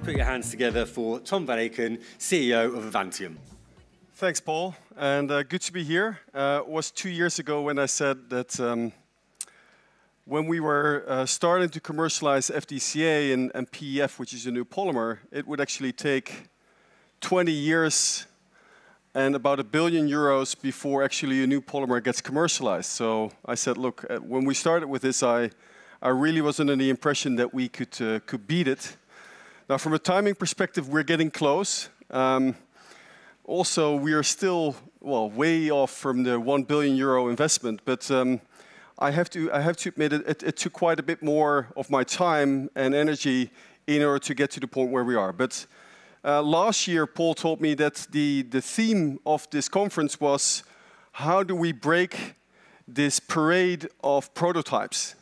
put your hands together for Tom van Aken, CEO of Avantium. Thanks, Paul, and good to be here. It was 2 years ago when I said that when we were starting to commercialize FDCA and PEF, which is a new polymer, it would actually take 20 years and about €1 billion before actually a new polymer gets commercialized. So I said, look, when we started with this, I really was under the impression that we could beat it. Now, from a timing perspective, we're getting close. Also, we are still, well, way off from the €1 billion investment, but I have to admit it took quite a bit more of my time and energy in order to get to the point where we are. But last year, Paul told me that the theme of this conference was, how do we break this parade of prototypes?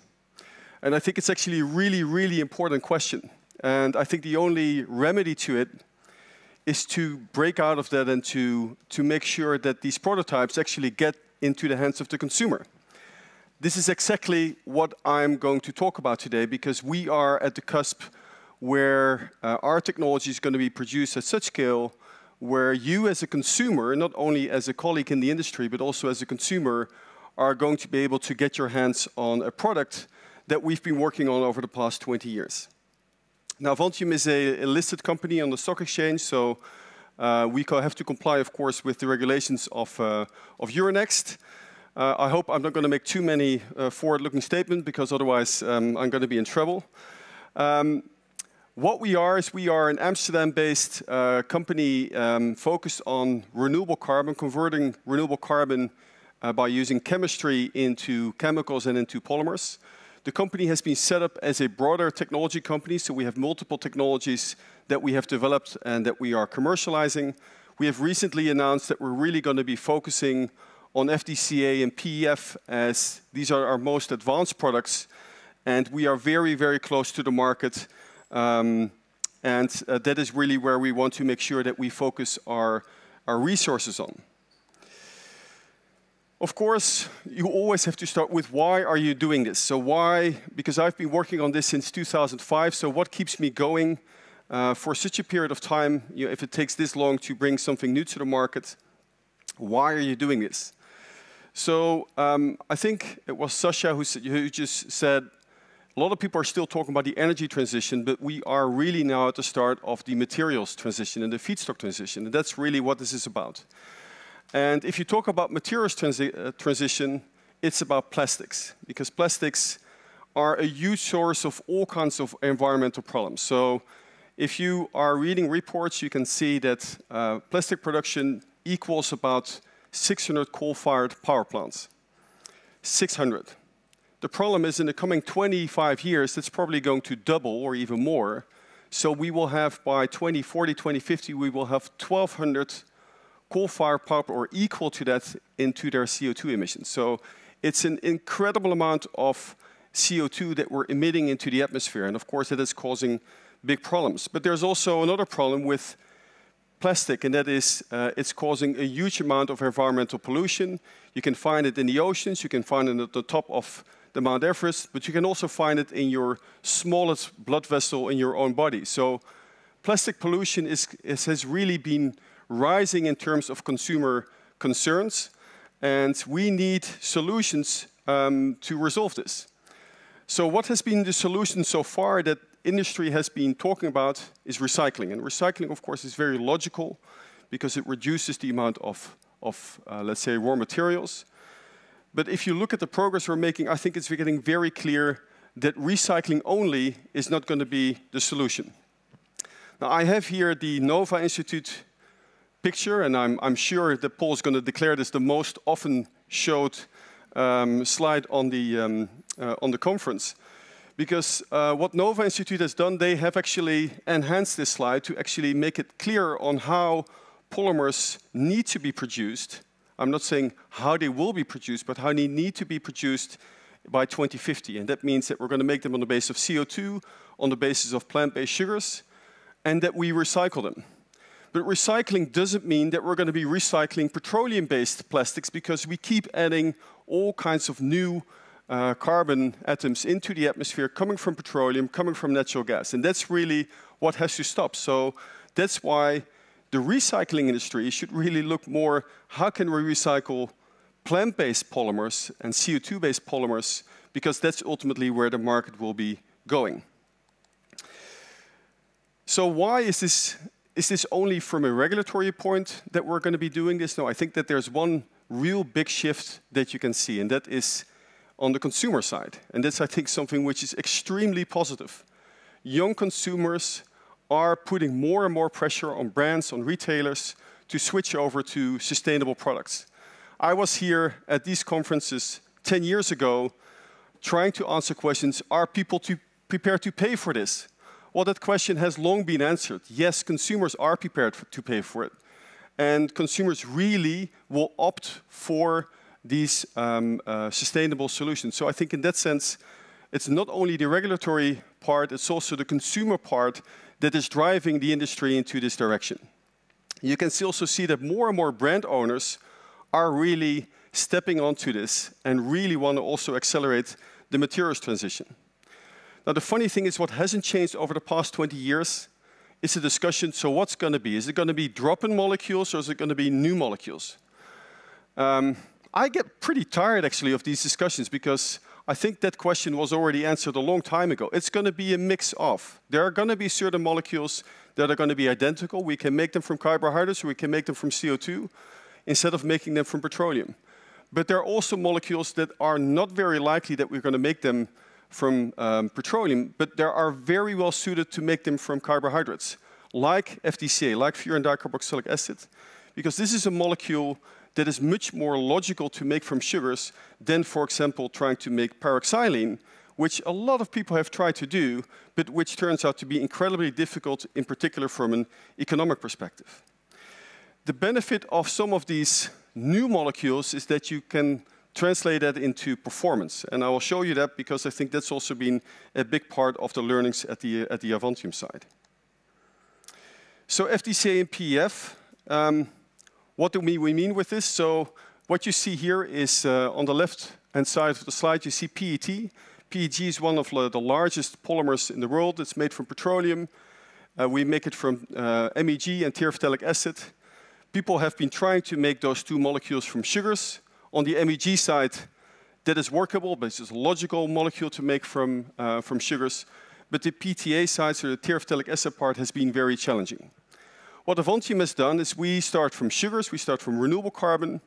And I think it's actually a really, really important question. And I think the only remedy to it is to break out of that and to make sure that these prototypes actually get into the hands of the consumer. This is exactly what I'm going to talk about today, because we are at the cusp where our technology is going to be produced at such scale where you as a consumer, not only as a colleague in the industry, but also as a consumer, are going to be able to get your hands on a product that we've been working on over the past 20 years. Now, Avantium is a listed company on the stock exchange, so we have to comply, of course, with the regulations of Euronext. I hope I'm not going to make too many forward-looking statements, because otherwise I'm going to be in trouble. What we are is we are an Amsterdam-based company focused on renewable carbon, converting renewable carbon by using chemistry into chemicals and into polymers. The company has been set up as a broader technology company, so we have multiple technologies that we have developed and that we are commercializing. We have recently announced that we're really going to be focusing on FDCA and PEF, as these are our most advanced products, and we are very, very close to the market. That is really where we want to make sure that we focus our resources on. Of course, you always have to start with, why are you doing this? So why? Because I've been working on this since 2005, so what keeps me going for such a period of time? You know, if it takes this long to bring something new to the market, why are you doing this? So I think it was Sasha who just said, a lot of people are still talking about the energy transition, but we are really now at the start of the materials transition and the feedstock transition, and that's really what this is about. And if you talk about materials transition, it's about plastics, because plastics are a huge source of all kinds of environmental problems. So if you are reading reports, you can see that plastic production equals about 600 coal-fired power plants. 600. The problem is, in the coming 25 years, that's probably going to double or even more. So we will have, by 2040, 2050, we will have 1,200 coal-fired power plants, or equal to that, into their CO2 emissions. So it's an incredible amount of CO2 that we're emitting into the atmosphere. And of course, that is causing big problems. But there's also another problem with plastic, and that is it's causing a huge amount of environmental pollution. You can find it in the oceans, you can find it at the top of the Mount Everest, but you can also find it in your smallest blood vessel in your own body. So plastic pollution has really been rising in terms of consumer concerns, and we need solutions to resolve this. So what has been the solution so far that industry has been talking about is recycling. And recycling, of course, is very logical, because it reduces the amount of let's say, raw materials. But if you look at the progress we're making, I think it's getting very clear that recycling only is not going to be the solution. Now, I have here the Nova Institute picture, and I'm sure that Paul is going to declare this the most often showed slide on the conference. Because what Nova Institute has done, they have actually enhanced this slide to actually make it clear on how polymers need to be produced. I'm not saying how they will be produced, but how they need to be produced by 2050. And that means that we're going to make them on the basis of CO2, on the basis of plant-based sugars, and that we recycle them. But recycling doesn't mean that we're going to be recycling petroleum-based plastics, because we keep adding all kinds of new carbon atoms into the atmosphere, coming from petroleum, coming from natural gas. And that's really what has to stop. So that's why the recycling industry should really look more, how can we recycle plant-based polymers and CO2-based polymers, because that's ultimately where the market will be going. So why is this only from a regulatory point that we're going to be doing this? No, I think that there's one real big shift that you can see, and that is on the consumer side. And that's, I think, something which is extremely positive. Young consumers are putting more and more pressure on brands, on retailers, to switch over to sustainable products. I was here at these conferences 10 years ago trying to answer questions, are people prepared to pay for this? Well, that question has long been answered. Yes, consumers are prepared to pay for it. And consumers really will opt for these sustainable solutions. So I think in that sense, it's not only the regulatory part, it's also the consumer part that is driving the industry into this direction. You can also see that more and more brand owners are really stepping onto this and really want to also accelerate the materials transition. Now, the funny thing is what hasn't changed over the past 20 years is the discussion, so what's going to be? Is it going to be drop-in molecules or is it going to be new molecules? I get pretty tired, actually, of these discussions because I think that question was already answered a long time ago. It's going to be a mix of. There are going to be certain molecules that are going to be identical. We can make them from carbohydrates, or we can make them from CO2, instead of making them from petroleum. But there are also molecules that are not very likely that we're going to make them from petroleum, but they are very well suited to make them from carbohydrates, like FDCA, like furan dicarboxylic acid, because this is a molecule that is much more logical to make from sugars than, for example, trying to make paraxylene, which a lot of people have tried to do, but which turns out to be incredibly difficult, in particular from an economic perspective. The benefit of some of these new molecules is that you can translate that into performance. And I will show you that because I think that's also been a big part of the learnings at the Avantium side. So FDCA and PEF, what do we mean with this? So what you see here is on the left-hand side of the slide, you see PET. PET is one of the largest polymers in the world. It's made from petroleum. We make it from MEG and terephthalic acid. People have been trying to make those two molecules from sugars. On the MEG side, that is workable, but it's a logical molecule to make from sugars. But the PTA side, so the terephthalic acid part, has been very challenging. What Avantium has done is we start from sugars, we start from renewable carbon,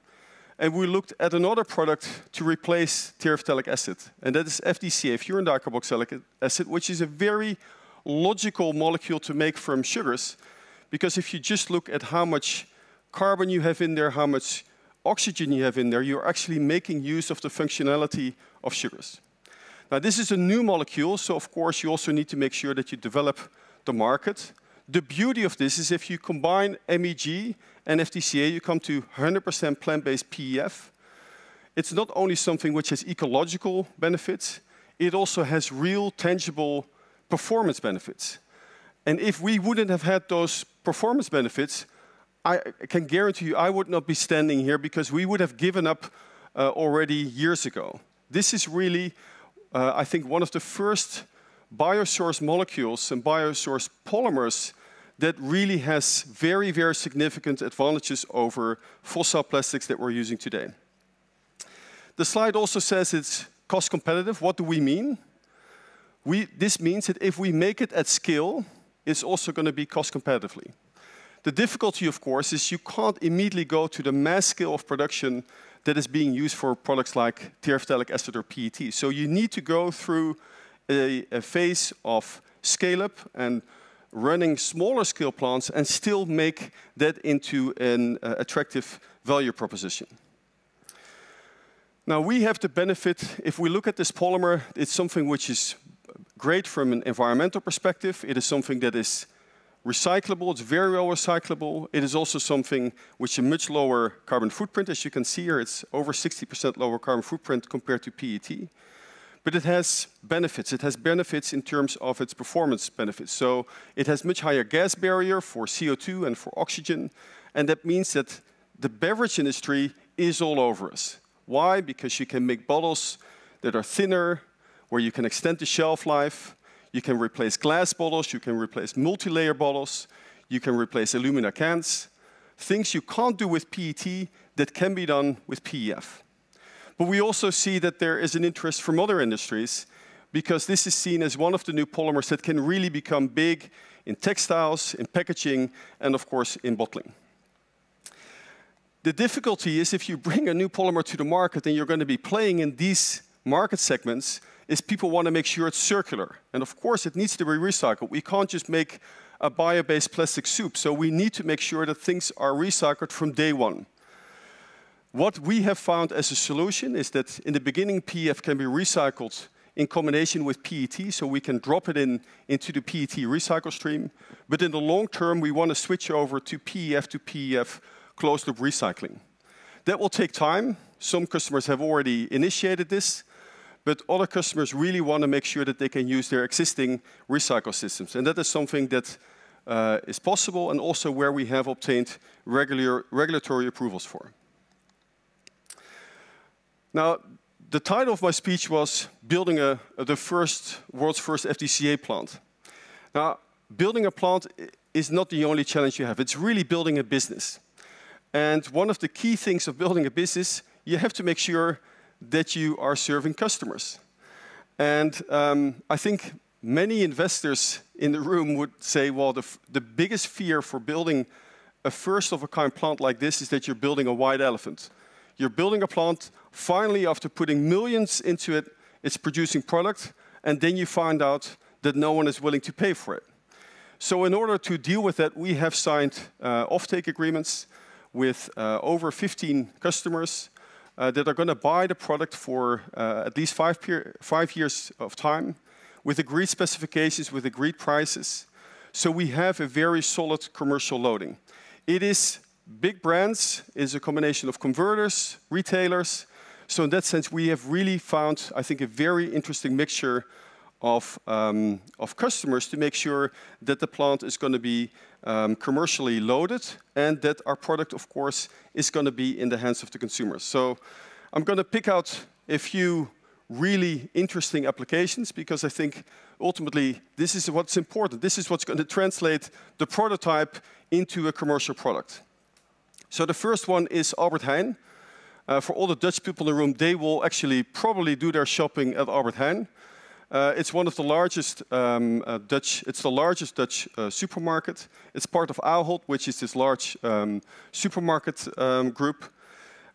and we looked at another product to replace terephthalic acid, and that is FDCA, furan dicarboxylic acid, which is a very logical molecule to make from sugars, because if you just look at how much carbon you have in there, how much oxygen you have in there, you're actually making use of the functionality of sugars. Now, this is a new molecule, so of course you also need to make sure that you develop the market. The beauty of this is if you combine MEG and FDCA, you come to 100% plant-based PEF. It's not only something which has ecological benefits, it also has real, tangible performance benefits. And if we wouldn't have had those performance benefits, I can guarantee you I would not be standing here because we would have given up already years ago. This is really, I think, one of the first biosource molecules and biosource polymers that really has very, very significant advantages over fossil plastics that we're using today. The slide also says it's cost competitive. What do we mean? This means that if we make it at scale, it's also going to be cost competitively. The difficulty, of course, is you can't immediately go to the mass scale of production that is being used for products like terephthalic acid or PET. So you need to go through a phase of scale-up and running smaller scale plants and still make that into an attractive value proposition. Now, we have the benefit, if we look at this polymer, it's something which is great from an environmental perspective. It is something that is recyclable, it's very well recyclable. It is also something which has a much lower carbon footprint. As you can see here, it's over 60% lower carbon footprint compared to PET. But it has benefits. It has benefits in terms of its performance benefits. So it has much higher gas barrier for CO2 and for oxygen. And that means that the beverage industry is all over us. Why? Because you can make bottles that are thinner, where you can extend the shelf life. You can replace glass bottles, you can replace multi-layer bottles, you can replace alumina cans. Things you can't do with PET that can be done with PEF. But we also see that there is an interest from other industries because this is seen as one of the new polymers that can really become big in textiles, in packaging, and of course in bottling. The difficulty is if you bring a new polymer to the market and you're going to be playing in these market segments, is people want to make sure it's circular. And of course it needs to be recycled. We can't just make a bio-based plastic soup, so we need to make sure that things are recycled from day one. What we have found as a solution is that in the beginning PEF can be recycled in combination with PET, so we can drop it into the PET recycle stream. But in the long term, we want to switch over to PEF closed-loop recycling. That will take time. Some customers have already initiated this, but other customers really want to make sure that they can use their existing recycle systems. And that is something that is possible and also where we have obtained regulatory approvals for. Now, the title of my speech was building the world's first FDCA plant. Now, building a plant is not the only challenge you have. It's really building a business. And one of the key things of building a business, you have to make sure that you are serving customers. And I think many investors in the room would say, well, the biggest fear for building a first-of-a-kind plant like this is that you're building a white elephant. You're building a plant, finally, after putting millions into it, it's producing product, and then you find out that no one is willing to pay for it. So in order to deal with that, we have signed offtake agreements with over 15 customers that are going to buy the product for at least 5 years of time, with agreed specifications, with agreed prices. So we have a very solid commercial loading. It is big brands, is a combination of converters, retailers. So in that sense, we have really found, I think, a very interesting mixture of customers to make sure that the plant is going to be commercially loaded and that our product, of course, is going to be in the hands of the consumers. So I'm going to pick out a few really interesting applications because I think ultimately this is what's important. This is what's going to translate the prototype into a commercial product. So the first one is Albert Heijn. For all the Dutch people in the room, they will actually probably do their shopping at Albert Heijn. It's one of the largest Dutch supermarket. It's part of Ahold, which is this large supermarket group.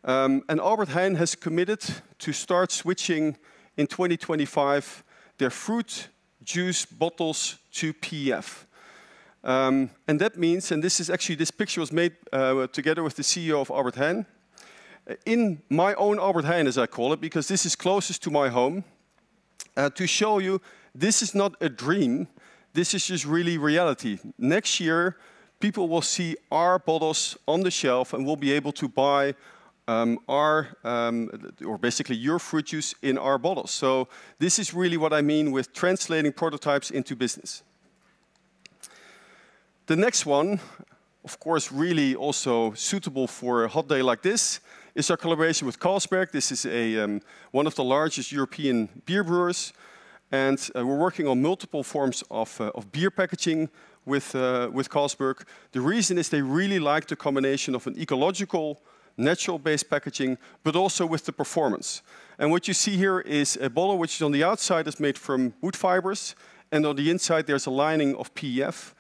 And Albert Heijn has committed to start switching in 2025 their fruit juice bottles to PEF. And that means, and this picture was made together with the CEO of Albert Heijn, in my own Albert Heijn, as I call it, because this is closest to my home, to show you this is not a dream, this is just really reality. Next year, people will see our bottles on the shelf and will be able to buy or basically your fruit juice in our bottles. So this is really what I mean with translating prototypes into business. The next one, of course, really also suitable for a hot day like this, is our collaboration with Carlsberg. This is one of the largest European beer brewers, and we're working on multiple forms of beer packaging with Carlsberg. The reason is they really like the combination of an ecological, natural-based packaging, but also with the performance. And what you see here is a bottle which is on the outside is made from wood fibers, and on the inside there's a lining of PEF.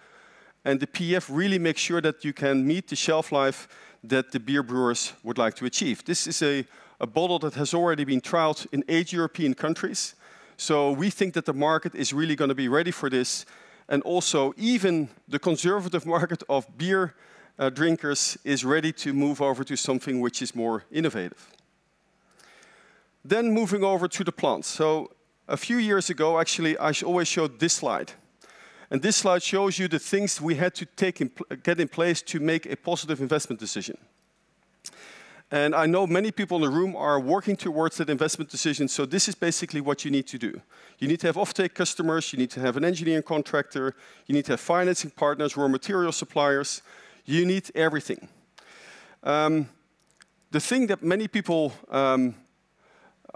And the PEF really makes sure that you can meet the shelf life that the beer brewers would like to achieve. This is a bottle that has already been trialed in 8 European countries. So we think that the market is really going to be ready for this. And also even the conservative market of beer drinkers is ready to move over to something which is more innovative. Then moving over to the plants. So a few years ago, actually, I always showed this slide. And this slide shows you the things we had to get in place to make a positive investment decision. And I know many people in the room are working towards that investment decision, so this is basically what you need to do. You need to have offtake customers, you need to have an engineering contractor, you need to have financing partners, raw material suppliers, you need everything. The thing that many people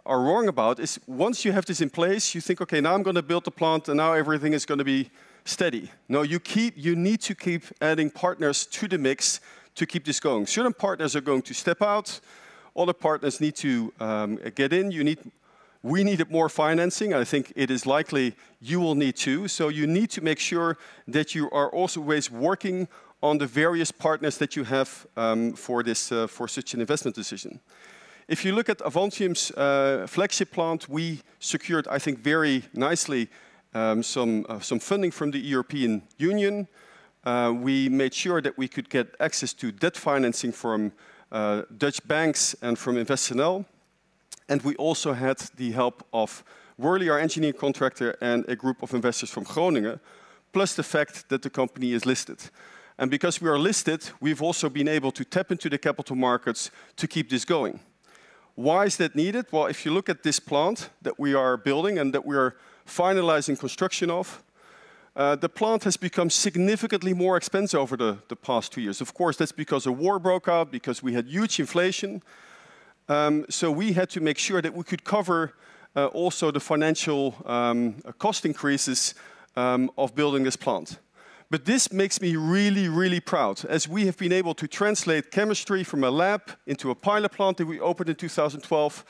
are wrong about is once you have this in place, you think, okay, now I'm going to build the plant and now everything is going to be steady. No, you need to keep adding partners to the mix to keep this going. Certain partners are going to step out. Other partners need to get in. We needed more financing. I think it is likely you will need too. So you need to make sure that you are also always working on the various partners that you have for such an investment decision. If you look at Avantium's flagship plant, we secured, I think, very nicely some funding from the European Union. We made sure that we could get access to debt financing from Dutch banks and from InvestNL. And we also had the help of Worley, our engineering contractor, and a group of investors from Groningen, plus the fact that the company is listed. And because we are listed, we've also been able to tap into the capital markets to keep this going. Why is that needed? Well, if you look at this plant that we are building and that we are finalizing construction of, the plant has become significantly more expensive over the past 2 years. Of course, that's because a war broke out, because we had huge inflation. So we had to make sure that we could cover also the financial cost increases of building this plant. But this makes me really, really proud, as we have been able to translate chemistry from a lab into a pilot plant that we opened in 2012.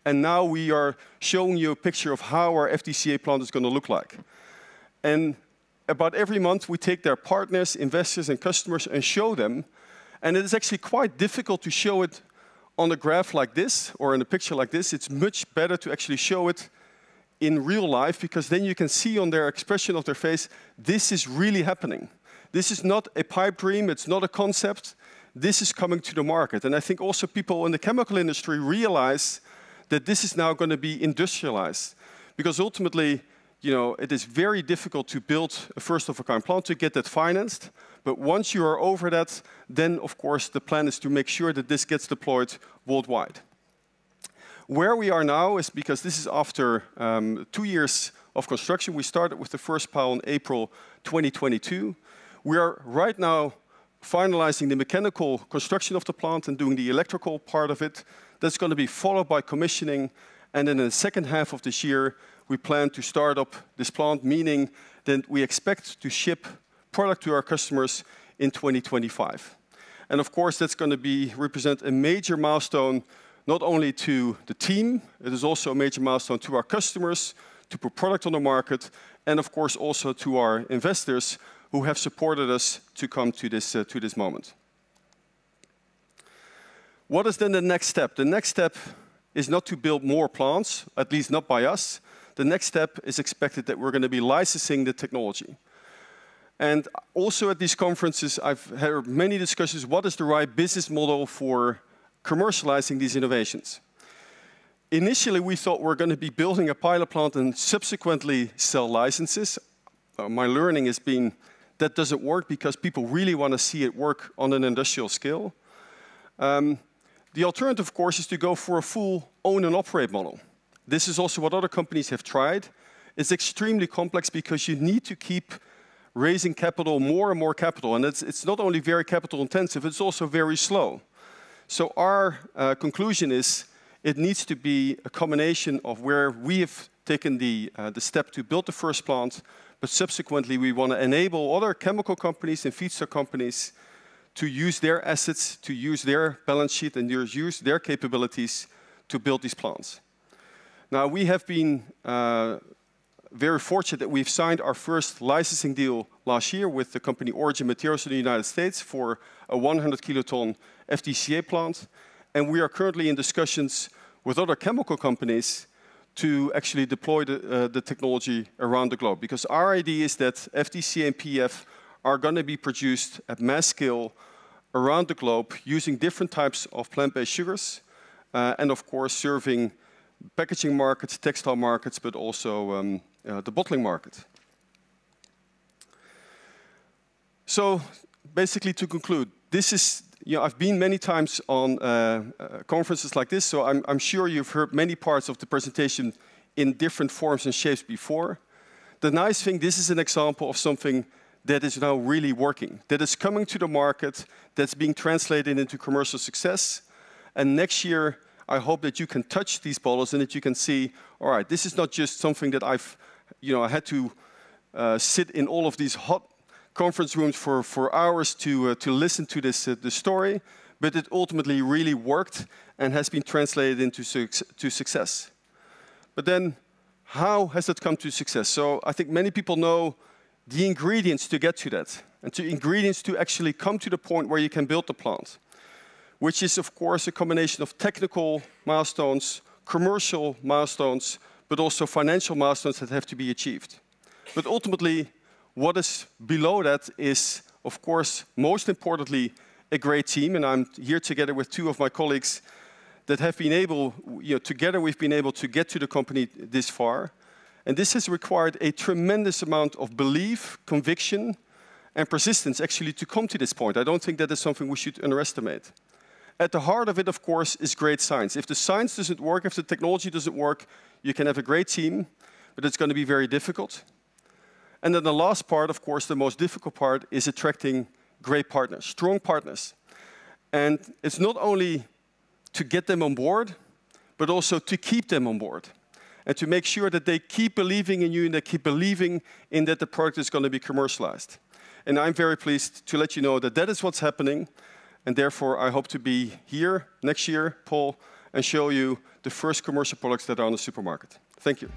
And now we are showing you a picture of how our FDCA plant is going to look like. And about every month, we take their partners, investors, and customers and show them. And it is actually quite difficult to show it on a graph like this or in a picture like this. It's much better to actually show it in real life, because then you can see on their expression of their face, this is really happening. This is not a pipe dream, it's not a concept. This is coming to the market. And I think also people in the chemical industry realize that this is now going to be industrialized. Because ultimately, it is very difficult to build a first-of-a-kind plant to get that financed. But once you are over that, then, of course, the plan is to make sure that this gets deployed worldwide. Where we are now is because this is after 2 years of construction. We started with the first pile in April 2022. We are right now finalizing the mechanical construction of the plant and doing the electrical part of it. That's going to be followed by commissioning. And then in the second half of this year, we plan to start up this plant, meaning that we expect to ship product to our customers in 2025. And of course, that's going to represent a major milestone, not only to the team, it is also a major milestone to our customers, to put product on the market, and of course also to our investors who have supported us to come to this moment. What is then the next step? The next step is not to build more plants, at least not by us. The next step is expected that we're going to be licensing the technology. And also at these conferences, I've had many discussions, what is the right business model for commercializing these innovations? Initially, we thought we're going to be building a pilot plant and subsequently sell licenses. My learning has been that doesn't work because people really want to see it work on an industrial scale. The alternative, of course, is to go for a full own and operate model. This is also what other companies have tried. It's extremely complex because you need to keep raising capital, more and more capital. And it's not only very capital intensive, it's also very slow. So our conclusion is it needs to be a combination of where we have taken the step to build the first plant, but subsequently we want to enable other chemical companies and feedstock companies to use their assets, to use their balance sheet and use their capabilities to build these plants. Now, we have been very fortunate that we've signed our first licensing deal last year with the company Origin Materials in the United States for a 100 kiloton FDCA plant. And we are currently in discussions with other chemical companies to actually deploy the technology around the globe. Because our idea is that FDCA and PEF are going to be produced at mass scale around the globe using different types of plant-based sugars. And of course, serving packaging markets, textile markets, but also the bottling market. So basically to conclude, this is, I've been many times on conferences like this, so I'm sure you've heard many parts of the presentation in different forms and shapes before. The nice thing, this is an example of something that is now really working, that is coming to the market, that's being translated into commercial success. And next year, I hope that you can touch these bottles and that you can see, all right, this is not just something that I had to sit in all of these hot conference rooms for hours to listen to the story, but it ultimately really worked and has been translated into success. But then, how has it come to success? So I think many people know the ingredients to get to that, and the ingredients to actually come to the point where you can build the plant, which is, of course, a combination of technical milestones, commercial milestones, but also financial milestones that have to be achieved. But ultimately, what is below that is, of course, most importantly, a great team. And I'm here together with two of my colleagues that have been able, together we've been able to get to the company this far. And this has required a tremendous amount of belief, conviction, and persistence actually to come to this point. I don't think that is something we should underestimate. At the heart of it, of course, is great science. If the science doesn't work, if the technology doesn't work, you can have a great team, but it's going to be very difficult. And then the last part, of course, the most difficult part, is attracting great partners, strong partners. And it's not only to get them on board, but also to keep them on board. And to make sure that they keep believing in you and they keep believing in that the product is going to be commercialized. And I'm very pleased to let you know that that is what's happening. And therefore, I hope to be here next year, Paul, and show you the first commercial products that are on the supermarket. Thank you.